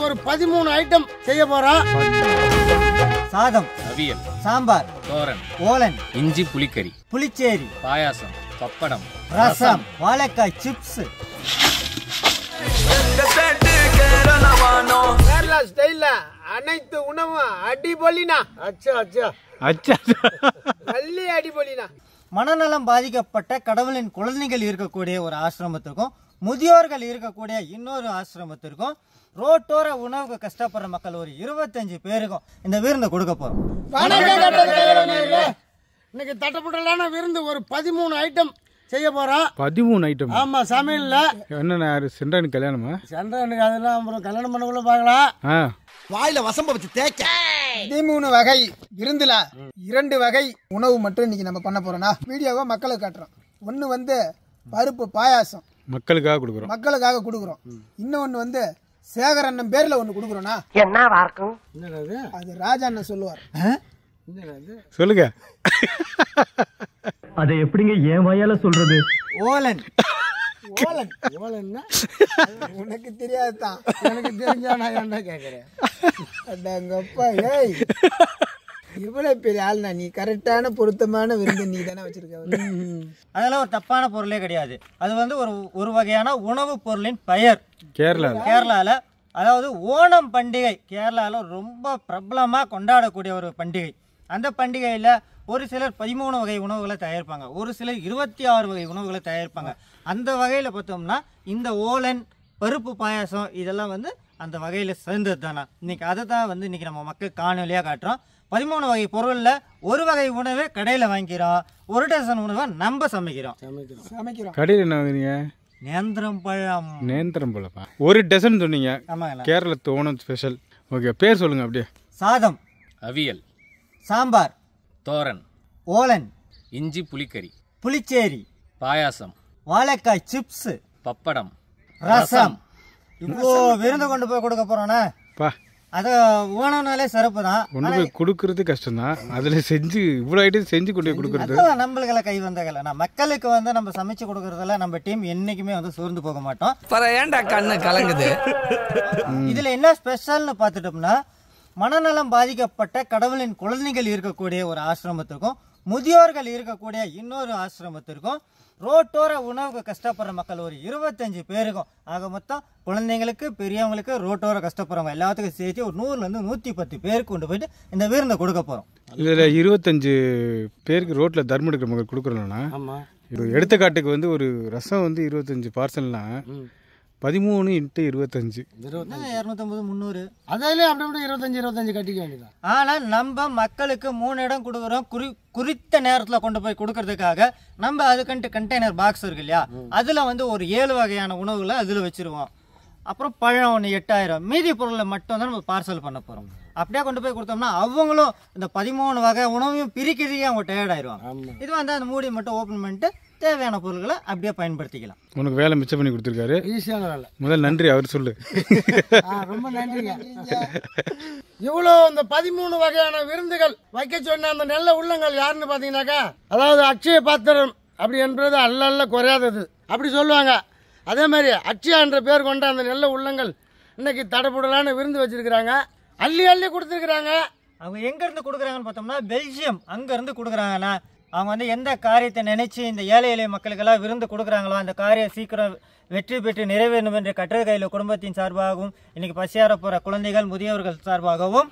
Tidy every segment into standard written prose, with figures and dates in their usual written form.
ஒரு 13 ஐட்டம் செய்ய போறோம். சாதம், அவியல், சாம்பார், தோரன், ஓலன், இஞ்சி புளிக்கறி, புளிச்சேரி, பாயாசம், பப்படம், ரசம், வாழைக்காய் சிப்ஸ். கேரளா ஸ்டைல்ல அனைத்து உணவும் அடிபொலினா. அச்சா அச்சா அச்சா நல்லி அடிபொலினா. மனநலம் பாதிக்கப்பட்ட கடவுளின் குழந்தைகள் இருக்கக்கூடிய ஒரு ஆசிரமத்திற்கும் முதியோர்கள் இருக்கக்கூடிய இன்னொரு ஆசிரமத்திற்கும் ரோட்டோர உணவுக்கு கஷ்டப்படுற மக்கள் ஒரு 25 பேருக்கும் இந்த விருந்தை கொடுக்க போறோம். இன்னைக்கு தட்டப்படலான விருந்து ஒரு 13 ஐட்டம் செய்ய போறோம். 13 ஐட்டம். ஆமா, சமையல்ல என்னண்ணா சென்றானு கல்யாணமா? சந்திரனுக்கு அதெல்லாம் அப்புறம் கல்யாணம் பண்ணக்குள்ள பார்க்கலாம். வாயில வசம்ப வச்சு தேய்க்க 13 வகை விருந்துல 2 வகை உணவு மட்டும் இன்னைக்கு நம்ம பண்ண போறோம்னா வீடியோவை மக்களுக்கு காட்டுறோம். ஒன்னு வந்து பருப்பு பாயாசம் மக்களுக்காக கொடுக்குறோம். மக்களுக்காக கொடுக்குறோம். இன்னொன்னு வந்து சேகர் அண்ணன் பேர்ல ஒண்ணு கொடுக்குறோம்னா என்னவா இருக்கும்? அது ராஜா அண்ணன் சொல்லுவார். சொல்லுங்க. அதை எப்படிங்க என் வாயால சொல்றது? ஓலன். ஓலன் ஓலன்னா உனக்கு தெரியாதுதான், எனக்கு தெரிஞ்சா நான் ஏன்டா கேட்கறேன். அடங்கப்பா, ஏய் இவ்வளவு பெரிய ஆள்னா நீ கரெக்டான பொருத்தமான விருந்து நீ தானே வச்சிருக்க. அதெல்லாம் ஒரு தப்பான பொருளே கிடையாது. அது வந்து ஒரு வகையான உணவுப் பொருளின் பெயர். கேரளால அதாவது ஓணம் பண்டிகை கேரளால ரொம்ப பிரபலமா கொண்டாடக்கூடிய ஒரு பண்டிகை. அந்த பண்டிகையில ஒரு சிலர் 13 வகை உணவுகளை தயாரிப்பாங்க, ஒரு சிலர் 26 வகை உணவுகளை தயாரிப்பாங்க. அந்த வகையில பார்த்தோம்னா இந்த ஓலன், பருப்பு பாயாசம் இதெல்லாம் வந்து அந்த வகையில சேர்ந்தது தானே. இன்னைக்கு அதை தான் வந்து இன்னைக்கு நம்ம மக்கள் காணொலியா காட்டுறோம். 13 வகை பொருள்ல ஒரு வகை உணவை கடையில வாங்கிக்கிறோம், ஒரு டசன் உணவை நம்ம சமைக்கிறோம். கடையில் என்ன வாங்குறீங்க? நேந்திரம் பழம். நேந்திரம் பழமா? ஒரு டசன் சொன்னீங்க. ஆமாங்க. கேரளத்து ஓணம் ஸ்பெஷல். ஓகே, பேர் சொல்லுங்க அப்படியே. சாதம், அவியல், சாம்பார், தோரன், ஓலன், இஞ்சி புளிக்கறி, புளிச்சேரி, பாயாசம், வாழைக்காய் சிப்ஸ், பப்படம், ரசம். இப்போ விருந்து கொண்டு போய் கொடுக்க போறோம்னா பா, அது ஓணம்னாலே சிறப்பு தான். கொண்டு போய் கொடுக்கறது கஷ்டம் தான். அதுல செஞ்சு இவ்வளோ ஐட்டம் செஞ்சு கொண்டு போய் கொடுக்கறது அதெல்லாம் நம்மளுக்கெல்ல கை வந்தகல. நான் மக்களுக்கு வந்து நம்ம சமைச்சு கொடுக்கறதுல நம்ம டீம் என்னைக்குமே வந்து சோர்ந்து போக மாட்டோம். ஏன்டா கண்ணு கலங்குது? இதுல என்ன ஸ்பெஷல்னு பார்த்துட்டோம்னா மனநலம் பாதிக்கப்பட்ட கடவுளின் குழந்தைகள் இருக்கக்கூடிய ஒரு ஆசிரமத்திற்கும் முதியோர்கள் இருக்கக்கூடிய இன்னொரு ஆசிரமத்திற்கும் ரோட்டோர உணவுக்கு கஷ்டப்படுற மக்கள் ஒரு 25 பேருக்கும், ஆக மொத்தம் குழந்தைங்களுக்கு பெரியவங்களுக்கு ரோட்டோர கஷ்டப்படுறவங்க எல்லாத்துக்கும் சேர்த்து ஒரு 100லேருந்து 110 பேருக்கு கொண்டு போயிட்டு இந்த விருந்தை கொடுக்க போறோம். இதில் 25 பேருக்கு ரோட்டில் தர்மம் எடுக்கிற மக்கள் கொடுக்குறோம்னா, எடுத்துக்காட்டுக்கு வந்து ஒரு ரசம் வந்து 25 பார்சல்னா 13 × 25 250 300. அதாலே அப்படி 25 கட்டிக்க வேண்டியதான். ஆனா நம்ம மக்களுக்கு 3 இடம் கொடுக்குறோம். குறித்த நேரத்துல கொண்டு போய் கொடுக்கறதுக்காக நம்ம அதுக்கண்டு கண்டெய்னர் பாக்ஸ் இருக்கு இல்லையா, அதுல வந்து ஒரு 7 வகையான உணவுகளை அதுல வச்சிருவோம். அப்புறம் பழம் ஒன்று 8000, மீதி பொருளை மட்டும் தான் நம்ம பார்சல் பண்ண போறோம். அப்படியே கொண்டு போய் கொடுத்தோம்னா அவங்களும் இந்த 13 வகை உணவையும் பிரிக்கிறதுக்கே அவங்க டயர்ட் ஆயிடுவாங்க. இது வந்து அந்த மூடி மட்டும் ஓப்பன் பண்ணிட்டு தேவையான பொருட்களை அப்படியே பயன்படுத்திக்கலாம். உனக்கு வேலை மிச்சம் பண்ணி கொடுத்துருக்காரு. ஈஸியான வேலை. முதல் நன்றி அவர் சொல்லு. ரொம்ப நன்றிங்க. இவ்வளோ இந்த 13 வகையான விருந்துகள் வைக்க சொன்ன அந்த நல்ல உள்ளங்கள் யாருன்னு பார்த்தீங்கன்னாக்கா, அதாவது அட்சய பாத்திரம் அப்படி என்பது அல்ல குறையாதது அப்படி சொல்லுவாங்க. அதே மாதிரி அட்சயா என்ற பேர் கொண்ட அந்த நல்ல உள்ளங்கள் இன்னைக்கு தடபுடலான விருந்து வச்சிருக்கிறாங்க, அள்ளி கொடுத்துருக்குறாங்க. அவங்க எங்க இருந்து கொடுக்குறாங்கன்னு பார்த்தோம்னா பெல்ஜியம் அங்க இருந்து கொடுக்குறாங்கன்னா, அவங்க வந்து எந்த காரியத்தை நினைச்சு இந்த ஏழை எளிய மக்களுக்கெல்லாம் விருந்து கொடுக்குறாங்களோ அந்த காரியம் சீக்கிரம் வெற்றி பெற்று நிறைவேறும் என்று கட்டுரை கையில் குடும்பத்தின் சார்பாகவும் இன்னைக்கு பசியார போற குழந்தைகள் முதியவர்கள் சார்பாகவும்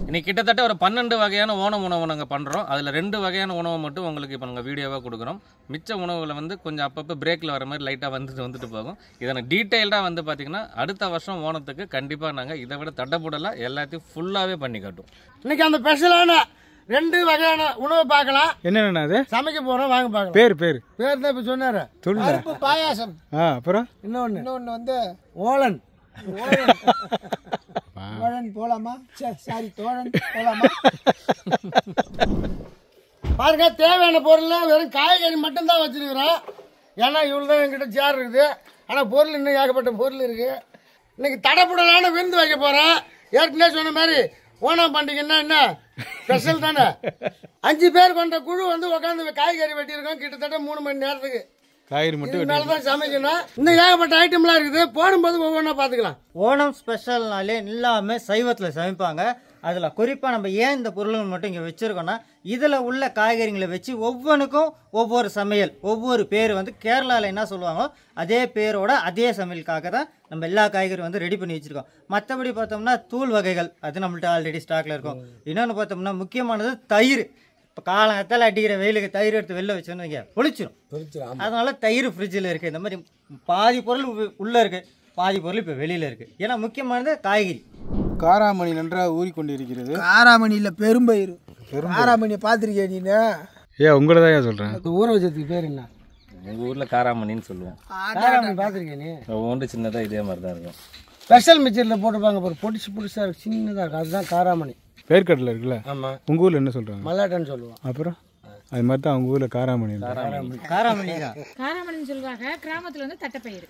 இன்னைக்கு கிட்டத்தட்ட ஒரு 12 வகையான ஓணம் உணவு நாங்கள் பண்ணுறோம். அதில் 2 வகையான உணவை மட்டும் உங்களுக்கு இப்போ நாங்கள் வீடியோவாக கொடுக்குறோம். மிச்ச உணவுகளை வந்து கொஞ்சம் அப்பப்போ பிரேக்கில் வர மாதிரி லைட்டாக வந்துட்டு போகும். இதனை டீட்டெயில்டாக வந்து பார்த்திங்கன்னா அடுத்த வருஷம் ஓணத்துக்கு கண்டிப்பாக நாங்கள் இதை விட தட்டப்படலாம் எல்லாத்தையும் ஃபுல்லாகவே பண்ணி காட்டுவோம். இன்னைக்கு அந்த ஸ்பெஷலான 2 வகையான உணவு பார்க்கலாம். என்னென்ன அது சமைக்க போறோம், வாங்க பார்க்கலாம். பேர் தான் இப்ப சொன்னாரு. பருப்பு பாயாசம். அப்புறம் இன்னொன்னு வந்து ஓலன். தோழன் போலாமா? சாரி, தோழன் போலாமா? பாருங்க, தேவையான பொருள் வெறும் காய்கறி மட்டும்தான் வச்சிருக்கிறோம். ஏன்னா இவ்வளவுதான் என்கிட்ட சேர் இருக்குது. ஆனா பொருள் இன்னும் ஏகப்பட்ட பொருள் இருக்கு. இன்னைக்கு தடப்புடலான விருந்து வைக்க போறோம். ஏற்கனவே சொன்ன மாதிரி ஓணம் பண்டிகைன்னா என்ன ஸ்பெஷல் தானே. 5 பேர் கொண்ட குழு வந்து உட்காந்து காய்கறி வெட்டியிருக்கோம். கிட்டத்தட்ட 3 மணி நேரத்துக்கு காய்கறி மட்டும் இது மேலதான் சமைக்கணும். இன்னும் ஏகப்பட்ட ஐட்டம்லாம் இருக்குது. போடும்போது ஒவ்வொன்றா பார்த்துக்கலாம். ஓணம் ஸ்பெஷல்னாலே எல்லாமே சைவத்தில் சமைப்பாங்க. அதில் குறிப்பாக நம்ம ஏன் இந்த பொருள்கள் மட்டும் இங்கே வச்சுருக்கோன்னா, இதில் உள்ள காய்கறிகளை வச்சு ஒவ்வொன்றுக்கும் ஒவ்வொரு சமையல், ஒவ்வொரு பேர் வந்து கேரளாவில் என்ன சொல்லுவாங்களோ அதே பேரோட அதே சமையலுக்காக தான் நம்ம எல்லா காய்கறியும் வந்து ரெடி பண்ணி வச்சுருக்கோம். மற்றபடி பார்த்தோம்னா தூள் வகைகள் அது நம்மள்ட்ட ஆல்ரெடி ஸ்டாக்கில் இருக்கும். இன்னொன்று பார்த்தோம்னா முக்கியமானது தயிர். இப்போ காலத்தில் அடிக்கிற வெயிலுக்கு தயிர் எடுத்து வெளில வச்சோன்னு வைங்க பொழிச்சிடும். அதனால தயிர் ஃப்ரிட்ஜில் இருக்குது. இந்த மாதிரி பாதி பொருள் உள்ளே இருக்குது, பாதி பொருள் இப்போ வெளியில் இருக்குது. ஏன்னா முக்கியமானது காய்கறி. காராமணி நன்றாக ஊறிக்கொண்டு இருக்கிறது. காராமணியில் பெரும்பயிறு. காராமணியை பார்த்துருக்கேன் நீ? உங்களை தான் சொல்கிறேன். ஊற வச்சதுக்கு பேர் என்ன? எங்கள் ஊரில் காராமணின்னு சொல்லுவோம். காராமணி பார்த்துருக்கேன் நீ? ஒவ்வொன்று சின்னதாக இதே மாதிரி தான் இருக்கும். ஸ்பெஷல் மிக்சரில் போட்டுப்பாங்க, ஒரு பொடிசாக இருக்கும், சின்னதாக இருக்கும். அதுதான் காராமணி. வேர்க்கடலை இருக்குல்ல? ஆமாம். உங்கள் ஊரில் என்ன சொல்கிறாங்க? மல்லாட்டன்னு சொல்லுவோம். அப்புறம் அது மாதிரி தான் அவங்க ஊரில் காராமணி. காராமணின்னு சொல்லுவாங்க. கிராமத்துல வந்து தட்டைப்பயிறு.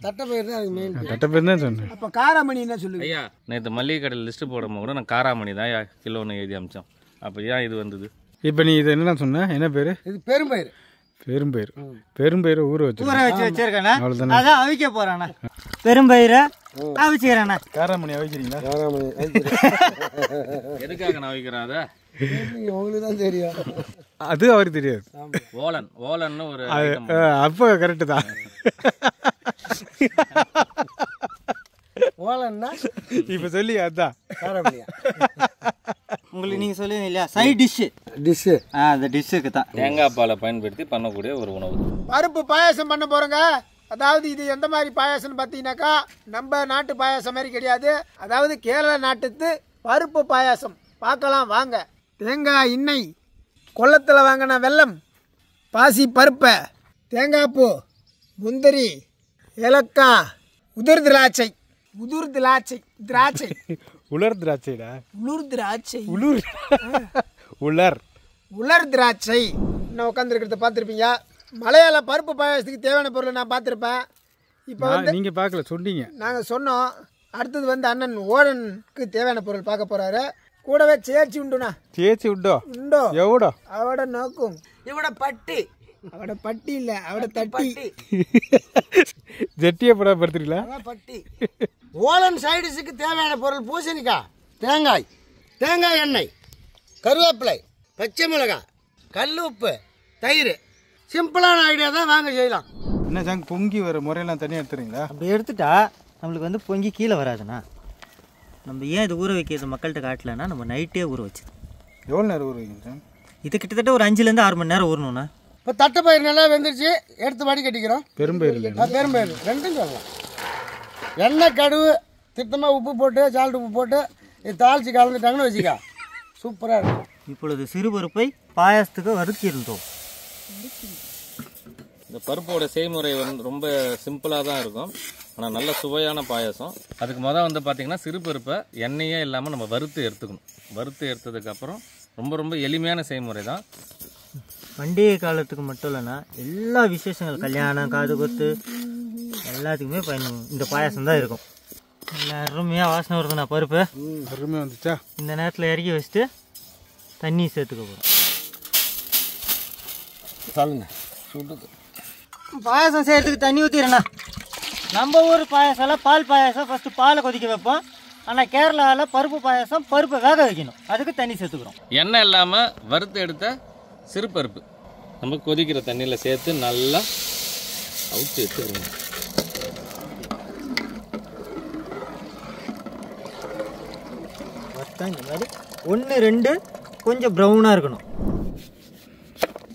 தட்டைப்பயிறு தான் அதுக்கு மெயின். தட்டைப்பயிறு தான் சொன்னேன். அப்போ காராமணி என்ன சொல்லுங்க? ஐயா நேற்று மல்லிகை கடையில் லிஸ்ட்டு போடும்போது கூட நான் காராமணி தான் கிலோன்னு எழுதி அமிச்சோம். அப்போ ஏன் இது வந்தது? இப்போ நீ இது என்ன சொன்ன? என்ன பேர்? இது பெரும்பயிறு. பெரும்பயிறு. பெரும்பயிறு ஊற வச்சு வச்சிருக்கேண்ணா. அதான் அவிக்க போறாண்ணா. பெரும்பயிரை அவிச்சுக்கிறேண்ணா. காராமணி அவிக்கிறீங்களா? காராமணி எதுக்காக நான் வைக்கிறேன் அதை? உங்களுக்கு தான் தெரியும். அது அவருக்கு தெரியாது. ஓலன்னு ஒரு அப்போ கரெக்டு தான். ஓலன்னா இப்போ சொல்லி அதான் காராமணியா? உங்களுக்கு நீங்கள் சொல்லுவீங்க இல்லையா சைட் டிஷ்ஷு அந்த டிஷ்ஷுக்கு தான் தேங்காய் பாலை பயன்படுத்தி பண்ணக்கூடிய ஒரு உணவு. பருப்பு பாயாசம் பண்ண போகிறோங்க. அதாவது இது எந்த மாதிரி பாயாசம்னு பார்த்தீங்கன்னாக்கா, நம்ம நாட்டு பாயாசம் மாதிரி கிடையாது. அதாவது கேரள நாட்டுத்து பருப்பு பாயாசம். பார்க்கலாம் வாங்க. தேங்காய் எண்ணெய், கொல்லத்தில் வாங்கின வெல்லம், பாசி பருப்பை, தேங்காய் பூ, முந்திரி, ஏலக்காய், உதிர் திராட்சை. உலர் திராட்சைடா. உலர் திராட்சை. நான் உட்காந்துருக்கிறத பார்த்துருப்பீங்க. மலையாள பருப்பு பாயாசத்துக்கு தேவையான பொருளை நான் பார்த்துருப்பேன். இப்போ வந்து நீங்கள் பார்க்கல சொன்னீங்க, நாங்கள் சொன்னோம். அடுத்தது வந்து அண்ணன் ஓடனுக்கு தேவையான பொருள் பார்க்க போகிறாரு. கூடவே சேச்சி உண்டுண்ணா. சேச்சி உண்டோ எவ்வளோ? அவட நோக்கும் இவட பட்டி. அவட பட்டி இல்லை, அவட தட்டி. ஜட்டியை படம் படுத்துறீங்களா? பட்டி. ஓலன் சைடிஸுக்கு தேவையான பொருள் பூசணிக்காய், தேங்காய் எண்ணெய், கருவேப்பிலை, பச்சை மிளகாய், கல் உப்பு, தயிர். சிம்பிளான ஐடியா தான், வாங்க செய்யலாம். என்ன சாங் பொங்கி வர முறையெல்லாம் தனியாக எடுத்துறீங்களா? அப்படி எடுத்துட்டா நம்மளுக்கு வந்து பொங்கி கீழே வராதுண்ணா. நம்ம ஏன் இது ஊற வைக்கிறது மக்கள்கிட்ட காட்டலன்னா, நம்ம நைட்டே ஊற வச்சு. எவ்வளோ நேரம் ஊற வைக்கணும் சார்? இது கிட்டத்தட்ட ஒரு 5லேருந்து 6 மணி நேரம் ஊறணும்ண்ணா. இப்போ தட்டைப்பயிர் நல்லா வெந்துருச்சு, எடுத்து வடி கட்டிக்கிறோம். பெரும்பயிர் இல்லை, பெரும்பயிர் ரெண்டும் சொல்லலாம். எண்ணெய், கடுகு, திட்டமாக உப்பு போட்டு, சால்ட் உப்பு போட்டு இது தாளித்து கலந்துட்டாங்கன்னு வச்சுக்கா, சூப்பராக இருக்கும். இப்பொழுது சிறுபருப்பை பாயாசத்துக்கு வறுக்கி இருந்தோம். இந்த பருப்போட செய்முறை வந்து ரொம்ப சிம்பிளாக தான் இருக்கும், ஆனால் நல்ல சுவையான பாயாசம். அதுக்கு முதல் வந்து பார்த்திங்கன்னா சிறுபருப்பை எண்ணெயே இல்லாமல் நம்ம வறுத்து எடுத்துக்கணும். வறுத்து எடுத்ததுக்கப்புறம் ரொம்ப எளிமையான செய்முறை தான். பண்டிகை காலத்துக்கு மட்டும் இல்லைன்னா எல்லா விசேஷங்கள், கல்யாணம், காது குத்து எல்லாத்துக்குமே இந்த பாயாசம் தான் இருக்கும். அருமையாக வாசனை வருதுண்ணா. பருப்பு அருமையாக வந்துச்சா? இந்த நேரத்தில் இறக்கி வச்சுட்டு தண்ணி சேர்த்துக்க போகிறோம். சொல்லுங்க. சுடுது. பாயாசம் செய்யறதுக்கு தண்ணி ஊற்றிடுறேண்ணா. நம்ம ஊர் பாயாசம்லாம் பால் பாயாசம் ஃபஸ்ட்டு பாலை கொதிக்க வைப்போம். ஆனால் கேரளாவில் பருப்பு பாயாசம் பருப்பை வேக வைக்கணும், அதுக்கு தண்ணி சேர்த்துக்கிறோம். எண்ணெய் இல்லாமல் வறுத்து எடுத்த சிறுபருப்பு நம்ம கொதிக்கிற தண்ணியில் சேர்த்து நல்லா அவுச்சு எடுத்துக்கிறோம். இந்த மாதிரி 1, 2 கொஞ்சம் ப்ரௌனாக இருக்கணும்.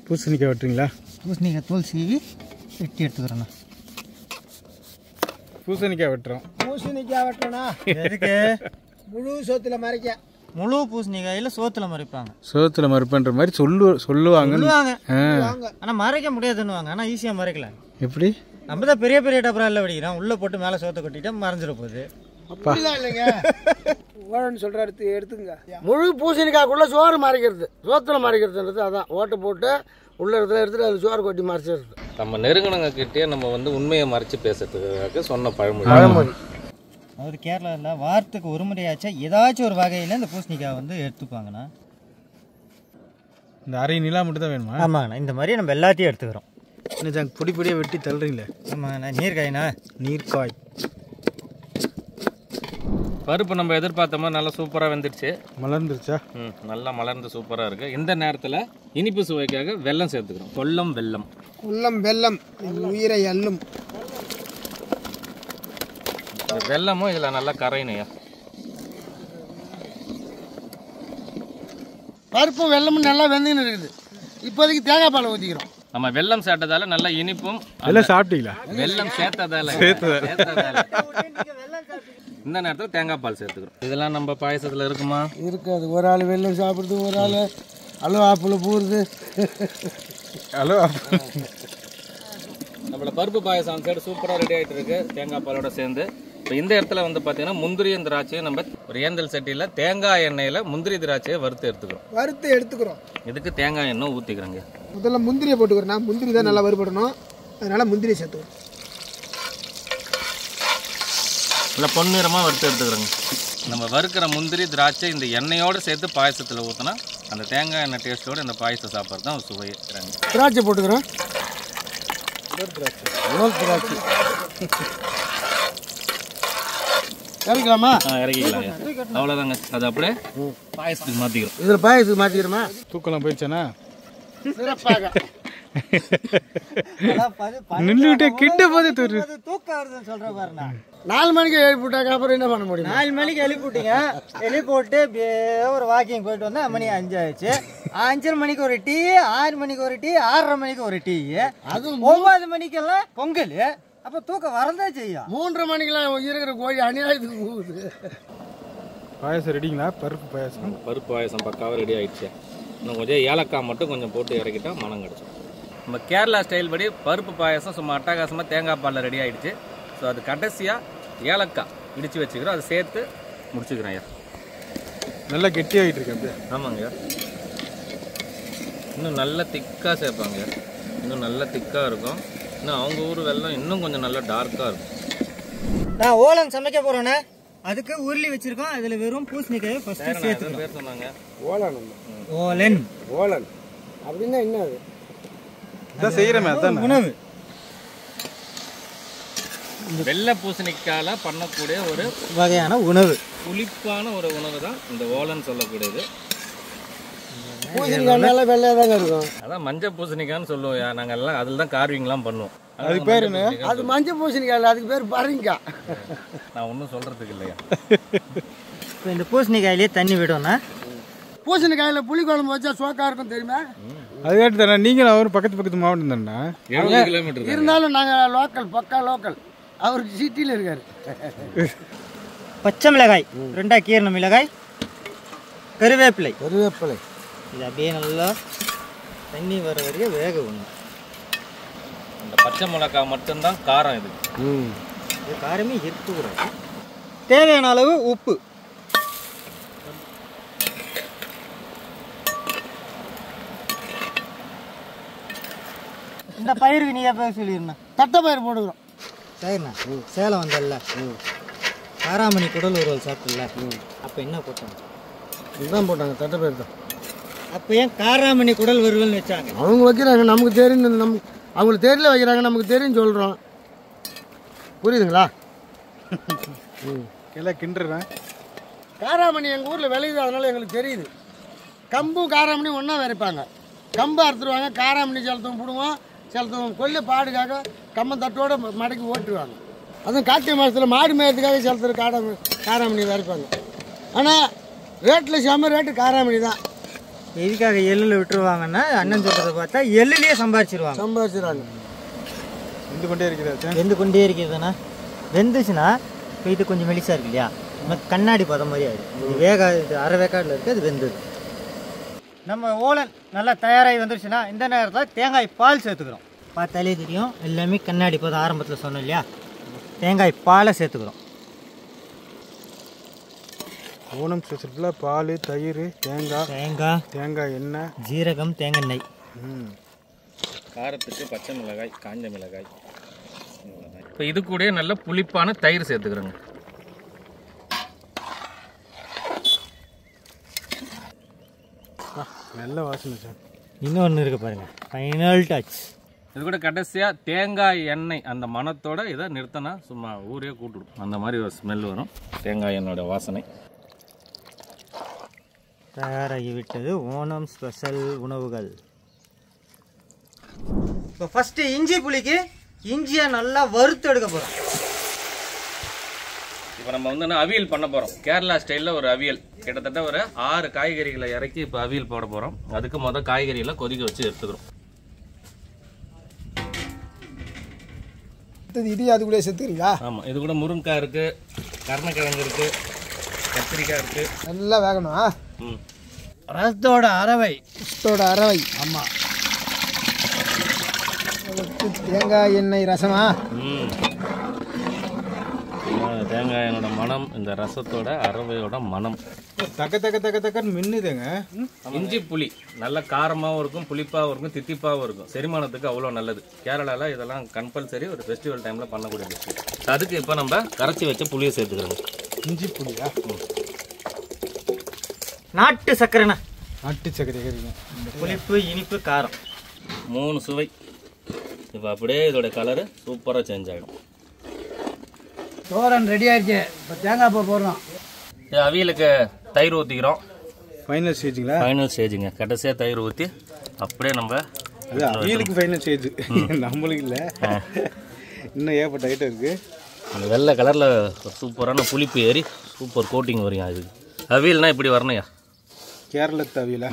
பூசணிக்காய் வெட்டுறீங்களா? பூசணிக்காய் தோல் சீவி வெட்டி எடுத்துக்கிறோண்ணா. பூசணிக்காய் வெட்டுறோம். பூசணிக்காய் வெட்டணா எதுக்கு? முழு சோத்துல மறைக்க. முழு பூசணிக்காயில் சோத்தில் மறைப்பாங்க. சோத்தில் மறைப்பன்ற மாதிரி சொல்லுவாங்க. ஆனால் மறைக்க முடியாதுன்னுவாங்க. ஆனால் ஈஸியாக மறைக்கல. எப்படி? நம்ம தான் பெரிய டபராலில் வெடிக்கிறோம், உள்ளே போட்டு மேலே சோத்தை கொட்டிட்டு மறைஞ்சிட போகுது. இல்லைங்க, ஓடன்னு சொல்கிறாரு, எடுத்துங்க. முழு பூசணிக்காய்க்குள்ளே சோறு மறைக்கிறது, சோத்தில் மறைக்கிறதுன்றது அதான். ஓட்டை போட்டு உள்ள இடத்துல எடுத்துட்டு அது சோறு கொட்டி மறைச்சிடுறது. நம்ம நெருங்கினவங்க கிட்டே நம்ம வந்து உண்மையை மறைச்சு பேசுறதுக்காக சொன்ன பழமொழி. அதாவது கேரளாவில் வாரத்துக்கு ஒரு முறையாச்சும் ஏதாச்சும் ஒரு வகையில் இந்த பூசணிக்காய் வந்து எடுத்துப்பாங்கண்ணா. இந்த அரை நிலா மட்டும் தான் வேணுமா? ஆமாங்கண்ணா. இந்த மாதிரி நம்ம எல்லாத்தையும் எடுத்துக்கிறோம். என்ன சாங் பொடி பொடியாக வெட்டி தள்ளுறீங்களே? ஆமாம், நான் நீர்காய்ண்ணா. நீர்க்காய். பருப்பு நம்ம எதிர்பார்த்த மாதிரி நல்லா சூப்பராக வெந்துடுச்சு. மலர்ந்துருச்சா? நல்லா மலர்ந்து சூப்பராக இருக்குது. இந்த நேரத்தில் இனிப்பு சுவைக்காக வெல்லம் சேர்த்துக்கிறோம். கொல்லம் வெல்லம். உள்ளம் வெல்லம் உயிரை அள்ளும். வெல்லமும் இதில் நல்லா கரையணையா. பருப்பும் வெல்லமும் நல்லா வெந்துன்னு இருக்குது. இப்போதைக்கு தேங்காய் பாலை ஊற்றிக்கிறோம். நம்ம வெல்லம் சேர்த்ததால நல்லா இனிப்பும். எல்லாம் சாப்பிட்டீங்களா? வெல்லம் சேர்த்ததால இந்த நேரத்தில் தேங்காய் பால் சேர்த்துக்கிறோம். இதெல்லாம் நம்ம பாயசத்தில் இருக்குமா? இருக்காது. ஒரு ஆள் வெல்லம் சாப்பிடுது, ஒரு ஆள் அலோ ஆப்பிள் பூருது. ஹலோ, நம்மளோட பருப்பு பாயசம் சைடு சூப்பராக ரெடி ஆகிட்டு இருக்கு தேங்காய் பாலோட சேர்ந்து. இப்போ இந்த இடத்துல வந்து பார்த்தீங்கன்னா முந்திரியும் திராட்சையும் நம்ம ஒரு ஏந்தல் சட்டியில் தேங்காய் எண்ணெயில் முந்திரி திராட்சையை வறுத்து எடுத்துக்கிறோம். இதுக்கு தேங்காய் எண்ணெய் ஊற்றிக்கிறோங்க. முதல்ல முந்திரியை போட்டுக்கிறேன். முந்திரி தான் நல்லா வறுபடணும், அதனால முந்திரியை சேர்த்துக்கிறோம். நல்லா பொன்னிறமாக வறுத்து எடுத்துக்கிறோங்க. நம்ம வறுக்கிற முந்திரி திராட்சை இந்த எண்ணெயோடு சேர்த்து பாயசத்தில் ஊற்றினா அந்த தேங்காய் எண்ணெய் டேஸ்ட்டோடு இந்த பாயசம் சாப்பிட்றது தான் சுவை. திராட்சை போட்டுக்கிறோம். திராட்சை இறக்கலாமா? இறக்கிக்கலாங்க. அவ்வளோதாங்க. அது அப்படியே பாயசத்துக்கு மாற்றிக்கிறோம். இதில் பாயசத்துக்கு மாற்றிக்கிறோமா? தூக்கலாம் போயிடுச்சானா? சிறப்பாக நின்றுகிட்டே கிட்ட போதே தூக்கம் வருதுன்னு சொல்ற பாருண்ணா. 4 மணிக்கு எழுப்பி விட்டாக்க அப்புறம் என்ன பண்ண முடியும்? 4 மணிக்கு எழுப்பி விட்டீங்க. எழுப்பி போட்டு ஒரு வாக்கிங் போயிட்டு வந்தா மணி 5 ஆயிடுச்சு. 5:30 மணிக்கு ஒரு டீ, 6 மணிக்கு ஒரு டீ, 6:30 மணிக்கு ஒரு டீ, அது 9 மணிக்கெல்லாம் பொங்கல். அப்ப தூக்கம் வரதான் செய்யும். 3:30 மணிக்கெல்லாம் இருக்கிற கோழி அநியாயத்துக்கு போகுது. பாயசம் ரெடிங்களா? பருப்பு பாயசம் பக்காவாக ரெடி ஆகிடுச்சு. இன்னும் கொஞ்சம் ஏலக்காய் மட்டும் கொஞ்சம் போட்டு இறக்கிட்டா மனம் கிடச்சிடும். நம்ம கேரளா ஸ்டைல் படி பருப்பு பாயசம் சும்மா அட்டகாசமாக தேங்காய் பாலில் ரெடி ஆகிடுச்சு. ஸோ அது கடைசியாக ஏலக்காய் இடித்து வச்சுக்கிறோம். அதை சேர்த்து முடிச்சுக்கிறோம் ஐயா. நல்லா கெட்டியாகிட்டு இருக்கு அப்படியே. ஆமாங்க. இன்னும் நல்லா திக்காக சேர்ப்பாங்க. இன்னும் நல்லா திக்காக இருக்கும். இன்னும் அவங்க ஊர் வெல்லம் இன்னும் கொஞ்சம் நல்லா டார்க்காக இருக்கும். நான் ஓலன் சமைக்க போகிறேண்ணே. அதுக்கு உருளி வச்சிருக்கோம். அதில் வெறும் பூசணிக்காயை ஃபஸ்ட்டு சேர்த்து பேர் சொன்னாங்க. ஓலன் அப்படின்னா என்ன? அது இதான் செய்கிறமே, அதான் உணவு. வெள்ளை பூசணிக்கால பண்ணக்கூடிய ஒரு வகையான உணவு, புளிப்பான ஒரு உணவு தான் இந்த ஓலன் சொல்லக்கூடியது. பூசணிக்காய் வெள்ளையாக தாங்க இருக்கும். அதான் மஞ்சள் பூசணிக்கான்னு சொல்லுவோம் நாங்கள் எல்லாம். அதில் தான் கார்விங்லாம் பண்ணுவோம். அது பேர் என்ன? அது மஞ்சள் பூசணிக்காய், அதுக்கு பேர் பரங்கிக்காய். நான் ஒன்றும் சொல்கிறதுக்கு இல்லையா. இப்போ இந்த பூசணிக்காயிலே தண்ணி விடும்னா பூசணிக்காயில் புளி குழம்பு வச்சா சோக்கா இருக்கும் தெரியுமா? அது கேட்டு தானே. நீங்கள் அவரும் பக்கத்து மாவட்டம் தானே? 70 கிலோமீட்டர் இருந்தாலும் நாங்கள் லோக்கல், பக்கா லோக்கல். அவருக்கு சிட்டியில் இருக்காரு. பச்சை மிளகாய் 2 கீரண மிளகாய், கருவேப்பிலை. இது அப்படியே நல்லா தண்ணி வர வரைக்கும் வேக ஒன்று. இந்த பச்சை மிளகாய் மட்டும்தான் காரம். இது காரமே இருக்கக்கூடாது. தேவையான அளவு உப்பு. இந்த பயிருக்கு நீ எப்போ சொல்லியிருந்தேன்? தட்டை பயிர் போட்டுக்கிறோம். சரிண்ணா. சேலம் வந்தல்ல, காராமணி குடல் உருவல் சாப்பிடல, அப்போ என்ன போட்டாங்க? இதுதான் போட்டாங்க, தட்டை பயிர் தான். அப்போ ஏன் காராமணி குடல் உருவல்னு வச்சாங்க? அவங்க வைக்கிறாங்க, நமக்கு தெரியும். அவங்களுக்கு தெரியல வைக்கிறாங்க, நமக்கு தெரியும் சொல்கிறோம். புரியுதுங்களா? எல்லாம் கிண்டுறேன். காராமணி எங்கள் ஊரில் விளையுது, அதனால எங்களுக்கு தெரியுது. கம்பும் காராமணி ஒன்றா விரைப்பாங்க. கம்பு அறுத்துருவாங்க, காராமணி செலுத்தவும் போடுவோம். செலுத்தவும் கொல்ல பாடுக்காக கம்பம் தட்டோடு மடக்கி ஓட்டுருவாங்க. அதுவும் கார்த்திகை மாதத்தில் மாடு மேயறதுக்காக செலுத்துற காராமணி விரைப்பாங்க. ஆனால் ரேட்டில் செம்ம ரேட்டு காராமணி தான். எதுக்காக எள்ளில் விட்டுருவாங்கன்னா, அண்ணன் சொல்கிறத பார்த்தா எள்ளுலேயே சம்பாதிச்சிருவாங்க. வெந்து கொண்டே இருக்கிறதுனா வெந்துச்சுன்னா இப்போ இது கொஞ்சம் மெலிசாக இருக்கு இல்லையா, கண்ணாடி பதம் மாதிரி ஆகிடும். இது இது அரை வேக்காடில் இருக்குது, அது வெந்தது. நம்ம ஓலன் நல்லா தயாராகி வந்துருச்சுன்னா இந்த நேரத்தில் தேங்காய் பால் சேர்த்துக்கிறோம். பார்த்தாலே தெரியும், எல்லாமே கண்ணாடி பதம். ஆரம்பத்தில் சொன்னோம் இல்லையா, தேங்காய் பாலை சேர்த்துக்கிறோம். ஓணம் ஸ்பெஷல் பால், தயிர், தேங்காய் எண்ணெய், ஜீரகம், தேங்காய் எண்ணெய். காரத்துக்கு பச்சை மிளகாய், காஞ்ச மிளகாய். இப்போ இது கூட நல்ல புளிப்பான தயிர் சேர்த்துக்கிறோங்க. நல்ல வாசனை சார். இன்னொன்று இருக்குது பாருங்கள், ஃபைனல் டச். இது கூட கடைசியாக தேங்காய் எண்ணெய் அந்த மணத்தோட இதை நிறுத்தினா சும்மா ஊரே கூட்டுடும். அந்த மாதிரி ஒரு ஸ்மெல் வரும். தேங்காய் எண்ணெயோட வாசனை. தயாராகிவிட்டது ஓணம் ஸ்பெஷல் உணவுகள். இப்போ ஃபஸ்ட்டு இஞ்சி புளிக்கு இஞ்சியை நல்லா வறுத்து எடுக்க போகிறோம். இப்போ நம்ம வந்து அவியல் பண்ண போகிறோம். கேரளா ஸ்டைலில் ஒரு அவியல். கிட்டத்தட்ட ஒரு 6 காய்கறிகளை இறக்கி இப்போ அவியல் போட போகிறோம். அதுக்கு முதல் காய்கறிகளை கொதிக்க வச்சு எடுத்துக்கிறோம். இது அது கூட சேர்த்துக்கிறீங்களா? ஆமாம், இது கூட முருங்கைக்காய் இருக்குது, கருணக்கிழங்கு இருக்குது, கத்திரிக்காய் இருக்குது. நல்லா வேகணும். ரசத்தோட அரவை. ஆமாம். தேங்காய் எண்ணெய் ரசமா? தேங்காய் எண்ணெயோட மனம், இந்த ரசத்தோட அரவையோட மனம். தக்க தக்க தக்க தக்கன்னு மின்னுதுங்க. இஞ்சி புளி நல்ல காரமாகவும் இருக்கும், புளிப்பாகவும் இருக்கும், தித்திப்பாகவும் இருக்கும். செரிமானத்துக்கு அவ்வளோ நல்லது. கேரளாவில் இதெல்லாம் கம்பல்சரி ஒரு ஃபெஸ்டிவல் டைமில் பண்ணக்கூடிய விஷயம். அதுக்கு இப்போ நம்ம கரைச்சி வச்ச புளியை சேர்த்துக்கிறோங்க. இஞ்சி புளியா? நாட்டு சர்க்கரைண்ணா. நாட்டு சர்க்கரை. புளிப்பு, இனிப்பு, காரம் 3 சுவை. இப்போ அப்படியே இதோட கலரு சூப்பராக சேஞ்ச் ஆகிடும். தோரன் ரெடி ஆயிடுச்சு. இப்போ தேங்காய் பூ போடுறோம். இது அவியலுக்கு தயிர் ஊற்றிக்கிறோம். ஃபைனல் ஸ்டேஜுங்களா? ஃபைனல் ஸ்டேஜுங்க. கடைசியாக தயிர் ஊற்றி அப்படியே நம்ம அது அவியலுக்கு ஃபைனல் ஸ்டேஜ். நம்மளுக்கு இல்லை, இன்னும் ஏகப்பட்ட ஐட்டம் இருக்குது. அந்த வெள்ளை கலரில் சூப்பரான புளிப்பு ஏறி சூப்பர் கோட்டிங் வரும். அதுக்கு அவியல்னா இப்படி வரணையா? கேரளத்து அவியலா?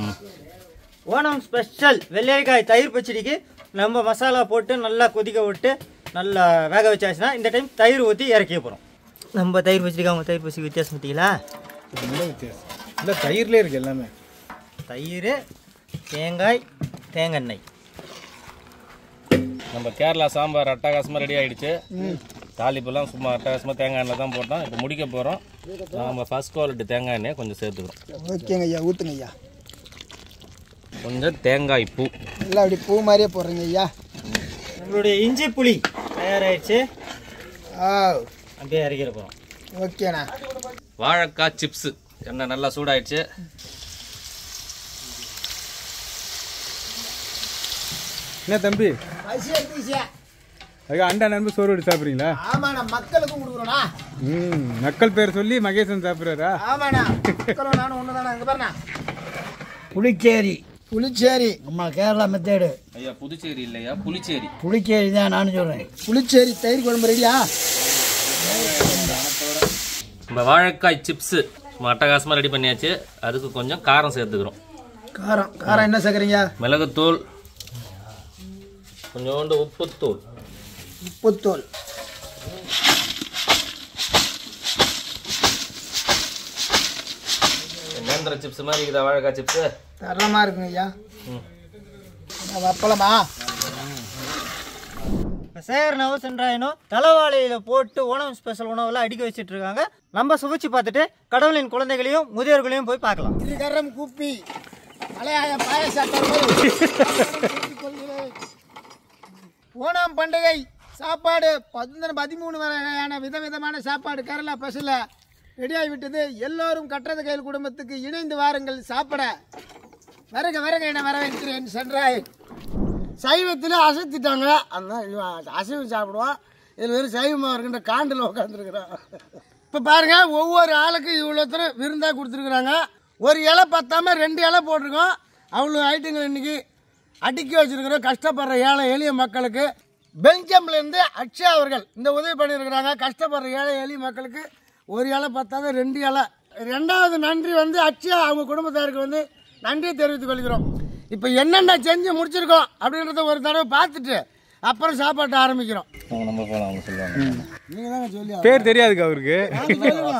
ஓணம் ஸ்பெஷல் வெள்ளரிக்காய் தயிர் பச்சடிக்கு நம்ம மசாலா போட்டு நல்லா கொதிக்க விட்டு நல்லா வேக வச்சாச்சுன்னா இந்த டைம் தயிர் ஊற்றி இறக்கிய போகிறோம். நம்ம தயிர் பச்சடிக்கு அவங்க தயிர் பச்சடிக்கு வித்தியாசம் பார்த்தீங்களா? நல்ல வித்தியாசம். இல்லை, தயிர்லேயே இருக்குது எல்லாமே. தயிர், தேங்காய், தேங்காய். நம்ம கேரளா சாம்பார் அட்டகாசமாக ரெடி ஆகிடுச்சு. தாளிப்பெல்லாம் சும்மா அட்டகாசமாக தேங்காய் எண்ணெய் தான் போட்டோம். இப்போ முடிக்க போகிறோம். நம்ம ஃபர்ஸ்ட் குவாலிட்டி தேங்காய் எண்ணெயை கொஞ்சம் சேர்த்துக்கிறோம். ஓகேங்க ஐயா, ஊற்றுங்க ஐயா. கொஞ்சம் தேங்காய் பூ நல்லா அப்படி பூ மாதிரியே போடுறீங்க ஐயா. நம்மளுடைய இஞ்சி புளி தயாராகிடுச்சு. அப்படியே இறக்கிற போகிறோம். ஓகேண்ணா. வாழைக்காய் சிப்ஸு எண்ணெய் நல்லா சூடாயிடுச்சு. என்ன தம்பி, அதுக்கு அண்டா நண்பு சோறு எடுத்து சாப்பிட்றீங்களா? ஆமாண்ணா, மக்களுக்கும் கொடுக்குறோண்ணா. நக்கல் பேர் சொல்லி மகேசன் சாப்பிட்றாரா? ஆமாண்ணா, மக்களும் நானும் ஒன்று தானே. இங்கே பாருண்ணா, புளிச்சேரி. நம்ம கேரளா மெத்தேடு. ஐயா புதுச்சேரி இல்லையா, புளிச்சேரி. புளிச்சேரி தான் நானும் சொல்கிறேன். புளிச்சேரி தயிர் குழம்பு ரெடியா? நம்ம வாழைக்காய் சிப்ஸு அட்டகாசமாக ரெடி பண்ணியாச்சு. அதுக்கு கொஞ்சம் காரம் சேர்த்துக்கிறோம். காரம் என்ன சேர்க்குறீங்க? மிளகுத்தூள், கொஞ்சோண்டு உப்புத்தூள், நேந்திர சிப்ஸ் மாதிரி இருக்குதா வாழைக்காய் சிப்ஸு? தரமாக இருக்குங்க ஐயா. வப்பலமா? சேகர் நவ சென்றாயினும் தலைவாழையில் போட்டு ஓணம் ஸ்பெஷல் உணவெல்லாம் அடிக்க வச்சுட்டு இருக்காங்க. நம்ம சுவைச்சு பார்த்துட்டு கடவுளின் குழந்தைகளையும் முதியோர்களையும் போய் பார்க்கலாம். திருக்கரம் கூப்பி மலையாள பாயசம். ஓணம் பண்டிகை சாப்பாடு 13 வகையான விதவிதமான சாப்பாடு கேரளா ஸ்பெஷலில் ரெடியாகி விட்டது. எல்லோரும் கட்டுறது கையில் குடும்பத்துக்கு இணைந்து வாருங்கள் சாப்பிட. வருக வருக என வரவேற்கிறேன். சென்றாய் சைவத்தில் அசைத்திட்டாங்க. அந்த அசைவம் சாப்பிடுவோம். இதில் வெறும் சைவமாக இருக்கின்ற காண்டில் உட்காந்துருக்குறோம். இப்போ பாருங்க, ஒவ்வொரு ஆளுக்கும் இவ்வளோத்தர விருந்தாக கொடுத்துருக்குறாங்க. ஒரு இலை பத்தாமல் 2 இலை போட்டிருக்கோம். அவ்வளோ ஐட்டங்கள் இன்னைக்கு அடுக்கி வச்சிருக்கிறோம். கஷ்டப்படுற ஏழை எளிய மக்களுக்கு பெல்ஜியம்லேருந்து அக்ஷயா அவர்கள் இந்த உதவி பண்ணியிருக்கிறாங்க. கஷ்டப்படுற ஏழை எளிய மக்களுக்கு ஒரு இலை பத்தாத 2 இலை. 2வது நன்றி வந்து அக்ஷயா அவங்க குடும்பத்தாருக்கு வந்து நன்றியை தெரிவித்துக் கொள்கிறோம். இப்போ என்னென்ன செஞ்சு முடிச்சிருக்கோம் அப்படின்றத ஒரு தடவை பார்த்துட்டு அப்புறம் சாப்பாட்டை ஆரம்பிக்கிறோம். நம்ம போகலாம், அவங்க சொல்லுவாங்க. நீங்க தாங்க சொல்லி பேர் தெரியாதுக்கு அவருக்கு.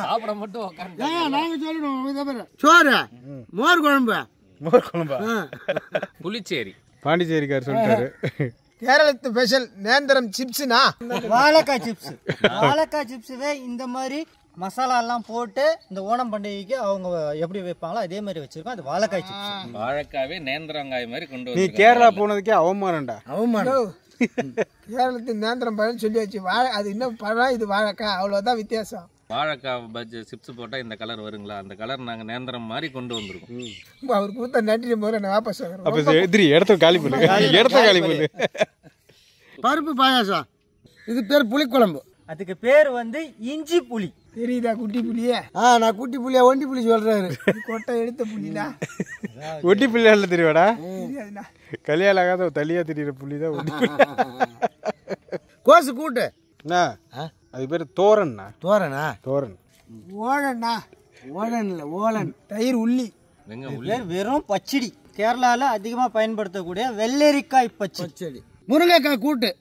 சாப்பிட மட்டும் உட்காந்து நாங்கள் சொல்லிடுவோம். சோறு, மோர் குழம்பா, புளிச்சேரி, பாண்டிச்சேரிக்கார் சொல்லிட்டாரு. கேரளத்து ஸ்பெஷல் நேந்திரம் சிப்ஸ்னா வாழைக்காய் சிப்ஸ். வாழைக்காய் சிப்ஸுவே இந்த மாதிரி மசாலா எல்லாம் போட்டு இந்த ஓணம் பண்டிகைக்கு அவங்க எப்படி வைப்பாங்களோ அதே மாதிரி வச்சிருக்கோம். அது வாழைக்காய் சிப்ஸ். வாழைக்காவே நேந்திரங்காய் மாதிரி கொண்டு நீ வந்து கேரளா போனதுக்கே அவமானம்டா. கேரளத்து நேந்திரம் பழம் சொல்லியாச்சு. அது இன்னும் பழம், இது வாழைக்காய், அவ்வளோதான் வித்தியாசம். வாழைக்காய் பஜ்ஜி சிப்ஸ் போட்டால் இந்த கலர் வருங்களா? அந்த கலர் நாங்கள் நேந்திரம் மாதிரி கொண்டு வந்திருக்கோம். அவர் கொடுத்த நன்றி போது நான் வாபஸ் வாங்குறேன். அப்போ எதிரி இடத்த காலி பண்ணு, இடத்த காலி பண்ணு. பருப்பு பாயாசம். இது பேர் புளிக்குழம்பு. அதுக்கு பேர் வந்து இஞ்சி புளி. தெரியுதா குட்டி புளியே? நான் குட்டி புளியா ஒண்டி புளி சொல்றாரு. கொட்டை எடுத்த புளிடா. ஒட்டி புள்ளியால தெரியுவாடா? தெரியாதுண்ணா. கல்யாணம் ஆகாத தலியா தெரியுற புள்ளி தான் ஒட்டி. கோசு கூட்டு. அது பேர் தோரண்ணா. தோரனா? தோரன். ஓழண்ணா. ஓலன் இல்ல, ஓலன். தயிர் உள்ளி. வெறும் பச்சடி. கேரளால அதிகமா பயன்படுத்தக்கூடிய வெள்ளரிக்காய் பச்சடி. பச்சடி. முருங்கைக்காய் கூட்டு.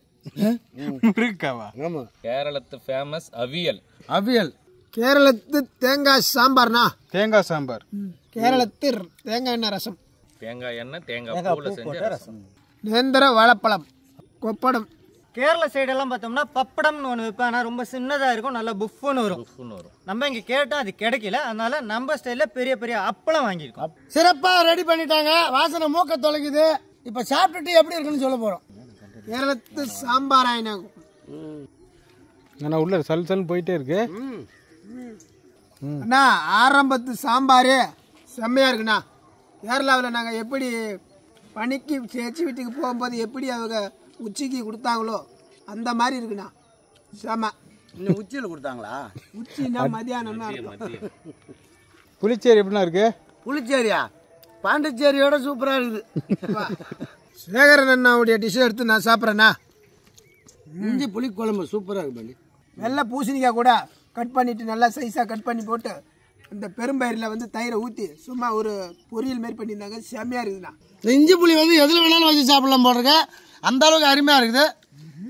முருங்காவா? ஆமா. கேரளத்து ஃபேமஸ் அவியல். அவியல். கேரளத்து தேங்காய் சாம்பார்ண்ணா. தேங்காய் சாம்பார். கேரளத்து தேங்காய் எண்ணெய் ரசம். தேங்காய் எண்ணெய் தேங்காய் பூல செஞ்ச ரசம். நேந்திர வாழைப்பழம். கொப்படம். கேரளா சைடெல்லாம் பார்த்தோம்னா பப்படம்னு ஒன்று வைப்பேன். ஆனால் ரொம்ப சின்னதாக இருக்கும், நல்லா புஃப்னு வரும். நம்ம இங்கே கேட்டால் அது கிடைக்கல, அதனால நம்ம ஸ்டைலில் பெரிய பெரிய அப்பளம் வாங்கியிருக்கோம். சிறப்பாக ரெடி பண்ணிட்டாங்க. வாசனை மூக்க தொலைக்குது. இப்போ சாப்பிட்டுட்டு எப்படி இருக்குன்னு சொல்ல போகிறோம். கேரளத்து சாம்பார் ஆயினாகும். ஆனால் உள்ள சல் சல் போயிட்டே இருக்கு. அண்ணா ஆரம்பத்து சாம்பார் செம்மையாக இருக்குண்ணா. கேரளாவில் நாங்கள் எப்படி பனிக்கு சேச்சி வீட்டுக்கு போகும்போது எப்படி அவங்க உச்சிக்கு கொடுத்தாங்களோ அந்த மாதிரி இருக்குண்ணா. செம. இன்னும் உச்சியில் கொடுத்தாங்களா? உச்சின்னா மதியானம்னா இருக்கும். புளிச்சேரி எப்படின்னா இருக்கு? புளிச்சேரியா? பாண்டிச்சேரியோட சூப்பராக இருக்குது. சேகரன் அண்ணாவுடைய டிஷ் எடுத்து நான் சாப்பிட்றேண்ணா. இஞ்சி புளி குழம்பு சூப்பராக இருக்கு பண்ணி. வெள்ளை பூசணிக்காய் கூட கட் பண்ணிவிட்டு நல்லா சைஸாக கட் பண்ணி போட்டு அந்த பெரும்பயிரில் வந்து தயிரை ஊற்றி சும்மா ஒரு பொரியல் மாரி பண்ணியிருந்தாங்க. செம்மையாக இருக்குதுண்ணா. இந்த இஞ்சி புளி வந்து எதில் வேணாலும் வச்சு சாப்பிடலாம் போடுறேங்க. அந்த அளவுக்கு அருமையாக இருக்குது.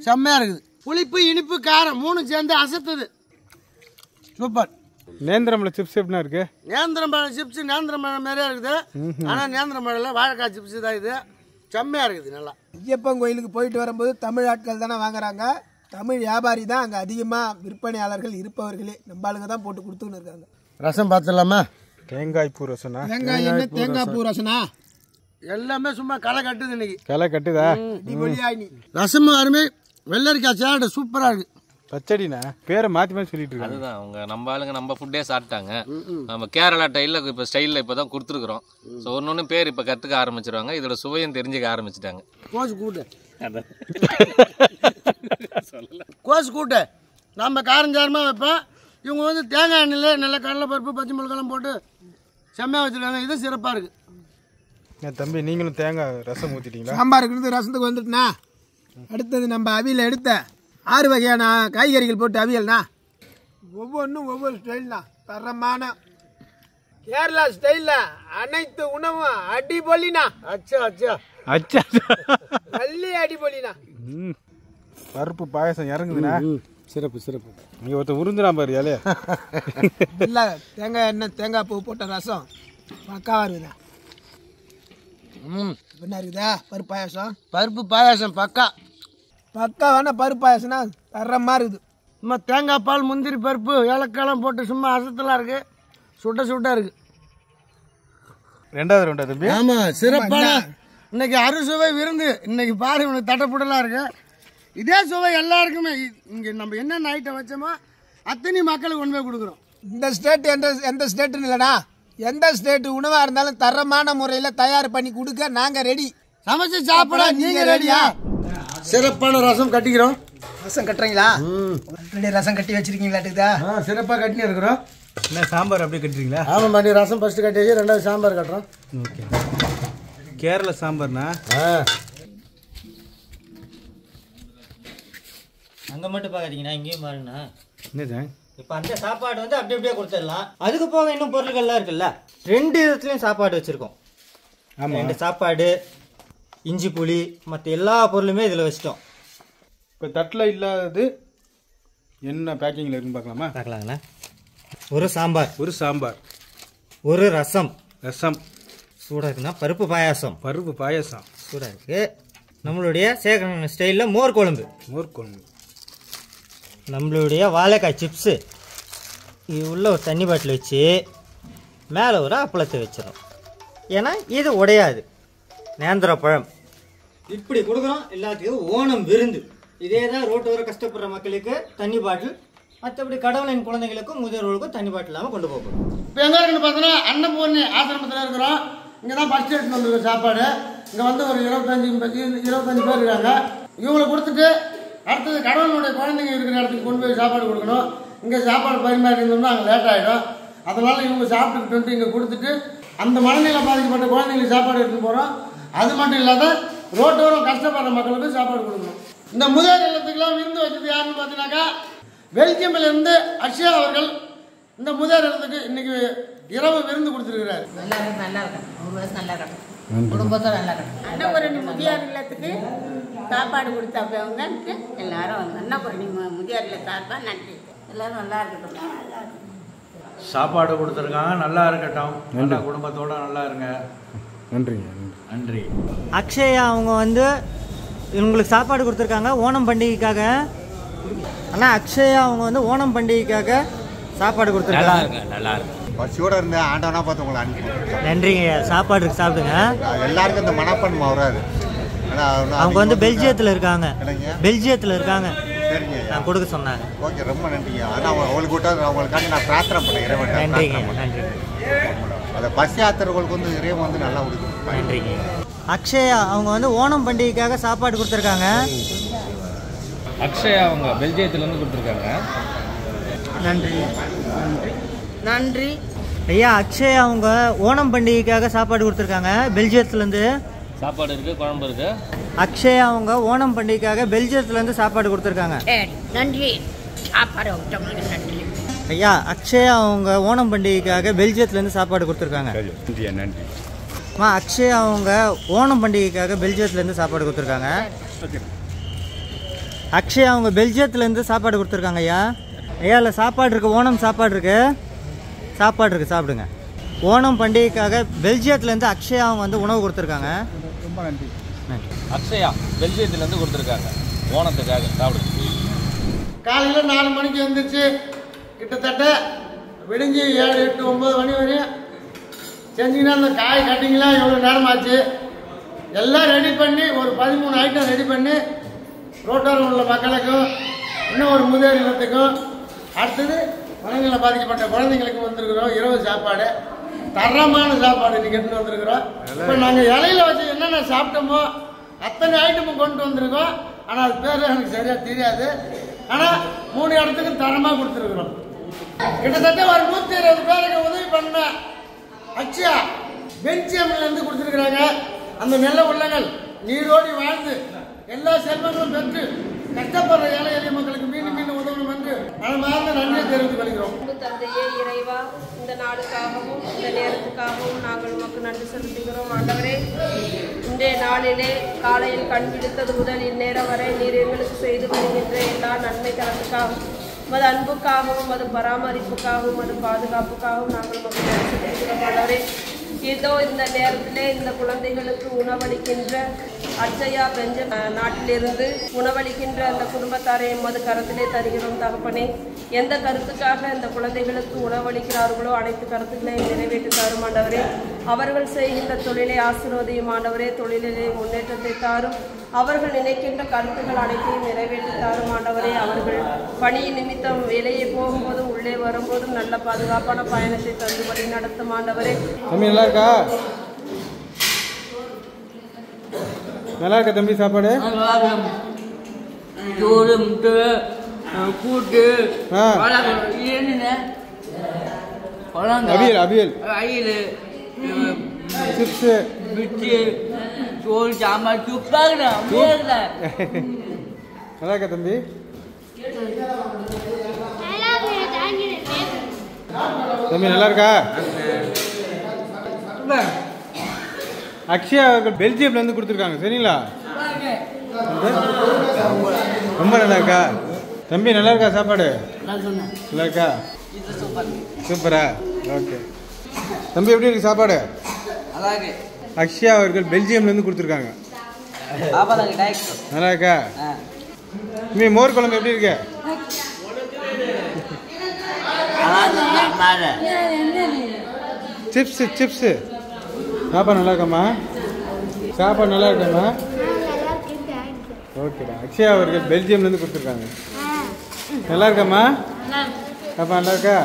செம்மையாக இருக்குது. புளிப்பு இனிப்பு காரம் 3 சேர்ந்து அசத்துது. சூப்பர். நேந்திரம்பழம் சிப்ஸ் எப்படின்னா இருக்கு? நேந்திரம்பழம் சிப்ஸ் நேந்திரம்பழம் மாதிரியா இருக்குது. ஆனால் நேந்திரம்பழம் வாழைக்காய் சிப்ஸ் தான். இது செம்மையாக இருக்குது. நல்லா ஐயப்பன் கோயிலுக்கு போயிட்டு வரும்போது தமிழ் ஆட்கள் தானே வாங்குறாங்க. தமிழ் வியாபாரி தான் அங்கே அதிகமாக விற்பனையாளர்கள் இருப்பவர்களே. நம்ம ஆளுங்க தான் போட்டு கொடுத்துன்னு இருக்காங்க. ரசம் பார்த்துடலாமா? தேங்காய் பூ ரசனா? தேங்காய் எண்ணெய் தேங்காய் பூ ரசனா? எல்லாமே சும்மா களை கட்டுது இன்னைக்கு. களை கட்டுதா? ரசமும் அருமை. வெள்ளரிக்காய் சேலட் சூப்பராக இருக்கு. பச்சடினா பேரை மாற்றி மாற்றி சொல்லிட்டு இருக்காங்க. அதுதான் அவங்க நம்ம ஆளுங்க நம்ம ஃபுட்டே சாப்பிட்டாங்க. நம்ம கேரளா ஸ்டைலில் இப்போ ஸ்டைலில் இப்போ தான் கொடுத்துருக்குறோம். ஸோ ஒன்று பேர் இப்போ கற்றுக்க ஆரம்பிச்சிருவாங்க. இதோட சுவையும் தெரிஞ்சுக்க ஆரம்பிச்சிட்டாங்க. கோஸ் கூட்டு. கோஸ் கூட்டு நம்ம காரஞ்சாரமாக வைப்போம். இவங்க வந்து தேங்காய் எண்ணெயில் நல்ல கடலைப்பருப்பு பச்சை மிளகாலாம் போட்டு செம்மையாக வச்சுருக்காங்க. இது சிறப்பாக இருக்குது. என் தம்பி நீங்களும் தேங்காய் ரசம் ஊற்றிட்டீங்களா? சாம்பாருக்கு ரசத்துக்கு வந்துட்டுண்ணா. அடுத்தது நம்ம அவியல் எடுத்த 6 வகையான காய்கறிகள் போட்டு அவியல்ண்ணா. ஒவ்வொன்றும் ஒவ்வொரு ஸ்டைல்ண்ணா. தரமான கேரளா ஸ்டைலில் அனைத்து உணவும் அடிபொலிண்ணா. அச்சா அச்சா அச்சா நல்லி அடிபொலிண்ணா. பருப்பு பாயசம் இறங்குதுண்ணா. சிறப்பு சிறப்பு. நீங்கள் ஒருத்தர் உருந்துனா பாரு இலையா. இல்லை தேங்காய் எண்ணெய் தேங்காய் பூ போட்ட ரசம் பக்காவாக இருக்குதா? என்ன இருக்குதா? பருப்பு பாயாசம். பருப்பு பாயாசம் பக்கா பக்காவான பருப்பு பாயாசம்னா தரமாக இருக்குது. சும்மா தேங்காய் பால் முந்திரி பருப்பு ஏலக்காயெல்லாம் போட்டு சும்மா அசத்தலாம் இருக்கு. சுட்ட சுட்டா இருக்கு. ரெண்டாவது ரெண்டாவது தம்பி. ஆமாம் சிறப்பான இன்னைக்கு அறுசுவை விருந்து. இன்னைக்கு பாரு உனக்கு தட்டப்புடலாம் இருக்கு. இதே சுவை எல்லாருக்குமே. இங்கே நம்ம என்னென்ன ஐட்டம் வச்சோமோ அத்தனை மக்களுக்கு கொண்டு போய் கொடுக்குறோம். இந்த ஸ்டேட் எந்த ஸ்டேட்டுன்னு இல்லைண்ணா. எந்த ஸ்டேட் உணவாக இருந்தாலும் தரமான முறையில் தயார் பண்ணி கொடுக்க நாங்கள் ரெடி. சமைச்சு சாப்பிட நீங்கள் ரெடியா? சிறப்பான ரசம் கட்டிக்கிறோம். ரசம் கட்டுறீங்களா? ரசம் கட்டி வச்சிருக்கீங்களா? சிறப்பாக கட்டினு இருக்கிறோம். என்ன சாம்பார் அப்படியே கட்டுறீங்களா? ஆமாம் பண்ணி ரசம் ஃபஸ்ட்டு கட்டி வச்சு 2வது சாம்பார் கட்டுறோம். ஓகே. கேரளா சாம்பார்ண்ணா. அங்கே மட்டும் பார்க்குறீங்கண்ணா, இங்கேயும் பாருங்கண்ணா. என்னது இப்போ அந்த சாப்பாடு வந்து அப்படி அப்படியே கொடுத்துடலாம். அதுக்கு போக இன்னும் பொருட்கள்லாம் இருக்குல்ல. 2 விதத்துலையும் சாப்பாடு வச்சுருக்கோம். ஆமாம். 2 சாப்பாடு, இஞ்சி புளி, மற்ற எல்லா பொருளுமே இதில் வச்சிட்டோம். இப்போ தட்டில் இல்லாதது என்ன பேக்கிங்கில் இருக்குன்னு பார்க்கலாமா? பார்க்கலாங்கண்ணா. ஒரு சாம்பார், ஒரு சாம்பார், ஒரு ரசம். ரசம் சூடாக இருக்குண்ணா. பருப்பு பாயாசம். பருப்பு பாயசம் சூடாக இருக்குது. நம்மளுடைய சேகரன் ஸ்டைலில் மோர் குழம்பு. மோர் குழம்பு. நம்மளுடைய வாழைக்காய் சிப்ஸு. இது உள்ள ஒரு தண்ணி பாட்டில் வச்சு மேலே ஒரு அப்பளத்தை வச்சிடும். ஏன்னா இது உடையாது. நேந்திர பழம் இப்படி கொடுக்குறோம் எல்லாத்துக்கும். ஓணம் விருந்து. இதே தான் ரோட்டோர கஷ்டப்படுற மக்களுக்கு தண்ணி பாட்டில். மற்றபடி கடவுளின் குழந்தைகளுக்கும் முதியோர்களுக்கும் தண்ணி பாட்டில் இல்லாமல் கொண்டு போகணும். இப்போ எங்கே இருக்குன்னு பார்த்தோன்னா அன்னபூர்ணி ஆசிரமத்தில் இருக்கிறோம். இங்கே தான் ஃபஸ்ட் எடுத்துட்டு வந்துருக்கோம் சாப்பாடு. இங்கே வந்து ஒரு 25 பேர் இருக்காங்க. இவங்களை கொடுத்துட்டு அடுத்தது கடவுளுடைய குழந்தைங்க இருக்கிற இடத்துக்கு கொண்டு போய் சாப்பாடு கொடுக்கணும். இங்கே சாப்பாடு பரிமாறி இருந்தோம்னா அங்கே லேட் ஆகிடும். அதனால் இவங்க சாப்பிட்டுக்கிட்டு வந்து இங்கே கொடுத்துட்டு அந்த மனநிலை பாதிக்கப்பட்ட குழந்தைங்களுக்கு சாப்பாடு எடுத்துன்னு போகிறோம். அது மட்டும் இல்லாத ரோட்டோரம் கஷ்டப்படுற மக்களுக்கு சாப்பாடு கொடுக்கணும். இந்த முதல் இல்லத்துக்கெல்லாம் விருந்து வச்சது யாருன்னு பார்த்தீங்கன்னாக்கா பெல்ஜியமிலிருந்து அக்ஷயா அவர்கள் இந்த முதல் இல்லத்துக்கு இன்னைக்கு இரவு விருந்து கொடுத்துருக்கிறார். நல்லா இருக்கும், ஒரு வருஷம் நல்லா இருக்கும், குடும்பத்தோட நல்லா இருக்கும். அன்னபூரணி முதியோர் இல்லத்துக்கு சாப்பாடு கொடுத்தவங்க எல்லாரும் அன்னபூரணி முதியோர் இல்ல சார்பாக நன்றி. எல்லாரும் நல்லா இருக்கட்டும். சாப்பாடு கொடுத்துருக்காங்க, நல்லா இருக்கட்டும், நல்லா குடும்பத்தோட நல்லா இருங்க. நன்றி நன்றி. அக்ஷயா அவங்க வந்து இவங்களுக்கு சாப்பாடு கொடுத்துருக்காங்க ஓணம் பண்டிகைக்காக. ஆனால் அக்ஷயா அவங்க வந்து ஓணம் பண்டிகைக்காக சாப்பாடு கொடுத்துருக்காங்க. நல்லா இருக்கு. பசியோட இருந்து ஆண்டவனா பார்த்து உங்களை அனுப்பி நன்றிங்க. சாப்பாடு சாப்பிடுங்க. எல்லாருக்கும் இந்த மனப்பன்மை வராது. அவங்க வந்து பெல்ஜியத்தில் இருக்காங்க. பெல்ஜியத்தில் இருக்காங்க. சரிங்க, நான் கொடுக்க சொன்னாங்க. ஓகே, ரொம்ப நன்றிங்க. ஆனால் அவங்களுக்கு விட்டா அவங்களுக்காண்டி நான் பிரார்த்தனை பண்ணேன் இறைவன். நன்றிங்க. நன்றி. அதை பசி ஆத்திரர்களுக்கு வந்து இறைவன் வந்து நல்லா கொடுக்கும். நன்றிங்க. அக்ஷயா அவங்க வந்து ஓணம் பண்டிகைக்காக சாப்பாடு கொடுத்துருக்காங்க. அக்ஷயா அவங்க பெல்ஜியத்துலேருந்து கொடுத்துருக்காங்க. நன்றி நன்றி. ஐயா அக்ஷயா அவங்க ஓணம் பண்டிகைக்காக சாப்பாடு கொடுத்துருக்காங்க பெல்ஜியத்துலேருந்து. சாப்பாடு இருக்குது, குழம்பு இருக்குது. அக்ஷயா அவங்க ஓணம் பண்டிகைக்காக பெல்ஜியத்துலேருந்து சாப்பாடு கொடுத்துருக்காங்க. நன்றி. சாப்பாடு விட்டவங்களுக்கு நன்றி. ஐயா அக்ஷயா அவங்க ஓணம் பண்டிகைக்காக பெல்ஜியத்துலேருந்து சாப்பாடு கொடுத்துருக்காங்க. நன்றி. அக்ஷயா அவங்க ஓணம் பண்டிகைக்காக பெல்ஜியத்துலேருந்து சாப்பாடு கொடுத்துருக்காங்க. அக்ஷயா அவங்க பெல்ஜியத்துலேருந்து சாப்பாடு கொடுத்துருக்காங்க. ஐயா ஐயா இல்லை சாப்பாடு இருக்குது, ஓணம் சாப்பாடு இருக்குது, சாப்பிடுங்க. ஓணம் பண்டிகைக்காக பெல்ஜியத்துலேருந்து அக்ஷயா அவங்க வந்து உணவு கொடுத்துருக்காங்க. ரொம்ப நன்றி. அக்ஷயா பெல்ஜியத்துலேருந்து கொடுத்துருக்காங்க ஓணத்துக்காக சாப்பிடுங்க. காலையில் 4 மணிக்கு எழுந்திரிச்சு கிட்டத்தட்ட விடிஞ்சு 7, 8, 9 மணி வரையும் செஞ்சிங்கன்னா அந்த காய் கட்டிங்கெலாம் எவ்வளோ நேரம் ஆச்சு. எல்லாம் ரெடி பண்ணி ஒரு 13 ஐட்டம் ரெடி பண்ணி ரோட்டோரம் உள்ள மக்களுக்கும் இன்னும் ஒரு முதியோர் இல்லத்துக்கும் அடுத்தது மனநிலை பாதிக்கப்பட்ட குழந்தைங்களுக்கும் வந்திருக்கிறோம். இரவு சாப்பாடு தரமான சாப்பாடு இன்னைக்கு எடுத்துட்டு வந்திருக்கிறோம். இப்போ நாங்கள் இலையில வச்சு என்னென்ன சாப்பிட்டோமோ அத்தனை ஐட்டமும் கொண்டு வந்திருக்கோம். ஆனால் அது பேர் எனக்கு சரியாக தெரியாது. ஆனால் 3 இடத்துக்கும் தரமாக கொடுத்துருக்குறோம். கிட்டத்தட்ட ஒரு 120 பேருக்கு உதவி பண்ண அக்ஷயா பெல்ஜியம்லேருந்து கொடுத்துருக்குறாங்க. அந்த நல்ல உள்ளங்கள் நீரோடி வாழ்ந்து எல்லா செல்வங்களும் பெற்று கஷ்டப்படுற ஏழை எளிய மக்களுக்கு மீண்டும் மீண்டும் உதவணும் என்று மனமார்ந்த நன்றியை தெரிவித்துக் கொள்கிறோம். தந்தையே இறைவா, இந்த நாளுக்காகவும் இந்த நேரத்துக்காகவும் நாங்கள் உமக்கு நன்றி செலுத்துகிறோம். ஆண்டவரே, இன்றைய நாளிலே காலையில் கண் விழித்தது முதல் இந்நேரம் வரை நீர் எங்களுக்கு செய்து வருகின்ற எல்லா நன்மைகளுக்காகவும் மது அன்புக்காகவும் மது பராமரிப்புக்காகவும் மது பாதுகாப்புக்காகவும் நாங்கள் உமக்கு நன்றி செலுத்துகிறோம். ஆண்டவரே, இதோ இந்த நேரத்திலே இந்த குழந்தைகளுக்கு உணவளிக்கின்ற அக்ஷயா பெஞ்ச நாட்டிலிருந்து உணவளிக்கின்ற அந்த குடும்பத்தாரை எமது கருத்திலே தருகிறோம். தகப்பனே, எந்த கருத்துக்காக இந்த குழந்தைகளுக்கு உணவளிக்கிறார்களோ அனைத்து கருத்துக்களையும் நிறைவேற்றி தரும் ஆண்டவரே. அவர்கள் செய்கின்ற தொழிலை ஆசீர்வதியும் ஆண்டவரே. தொழிலிலே முன்னேற்றத்தை தாரும். அவர்கள் நினைக்கின்ற கருத்துக்கள் அனைத்தையும் நிறைவேற்றி தாரும் ஆண்டவரே. அவர்கள் பணியின் நிமித்தம் வேலையை போகும்போதும் உள்ளே வரும்போதும் நல்ல பாதுகாப்பான பயணத்தை தந்து வழி நடத்தும் ஆண்டவரே. நல்லா இருக்கா? நல்லா இருக்கா தம்பி? சாப்பாடு சோறு, முட்டை, கூட்டு, அவியல் அவியல் சிப்ஸ் மிர்ச்சி, சோறு, சாம்பார் சூப்பராக. நல்லா இருக்கா தம்பி? தம்பி நல்லா இருக்கா? அக்ஷயா அவர்கள் பெல்ஜியம்லேருந்து கொடுத்துருக்காங்க. சரிங்களா? ரொம்ப நல்லா இருக்கா தம்பி? நல்லா இருக்கா சாப்பாடு? நல்லா இருக்கா? சூப்பரா? ஓகே தம்பி, எப்படி இருக்கு சாப்பாடு? அக்ஷயா அவர்கள் பெல்ஜியம்லேருந்து கொடுத்துருக்காங்க. நல்லா இருக்கா தம்பி? மோர் குழம்பு எப்படி இருக்கு? சிப்ஸ் சிப்ஸ் சாப்பாடு நல்லா இருக்காம்மா? சாப்பாடு நல்லா இருக்காம்மா? ஓகேடா. அக்ஷயா அவர்கள் பெல்ஜியம்லேருந்து கொடுத்துருக்காங்க. நல்லா இருக்காம்மா? சாப்பாடு நல்லா இருக்கா?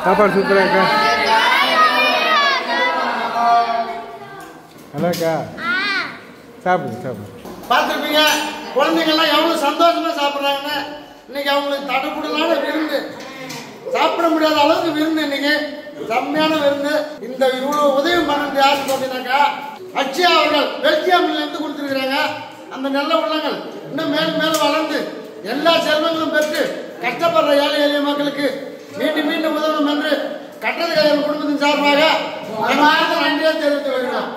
சாப்பாடு சூப்பராக இருக்கா? நல்லா இருக்கா? சாப்பிடுங்க சாப்பிடுங்க. பார்த்துருப்பீங்க. குழந்தைங்கள்லாம் எவ்வளோ சந்தோஷமாக சாப்பிட்றாங்கன்னு. இன்னைக்கு அவங்களுக்கு தடப்புடலான விருந்து, சாப்பிட முடியாத அளவுக்கு விருந்து, இன்னைக்கு செம்மையான விருந்து. இந்த இவ்வளோ உதவி பண்ணது யாருன்னு பார்த்தீங்கன்னாக்கா அக்ஷயா அவர்கள் பெல்ஜியம்லேருந்து கொடுத்துருக்குறாங்க. அந்த நல்ல உள்ளங்கள் இன்னும் மேலும் மேலும் வளர்ந்து எல்லா செல்வங்களும் பெற்று கஷ்டப்படுற ஏழை எளிய மக்களுக்கு மீண்டும் மீண்டும் உதவணும் என்று கட்டது கல்யாணம் குடும்பத்தின் சார்பாக நன்றியாக தெரிவித்து வருகிறோம்.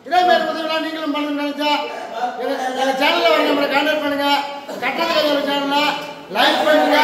இதே மாதிரி உதவிலாம் நீங்களும் பண்ணணும்னு நினைச்சா எங்கள் சேனலில் வர நம்மளை கான்டாக்ட் பண்ணுங்க. கட்டது கல்யாணம் சேனலை லைக் பண்ணுங்க.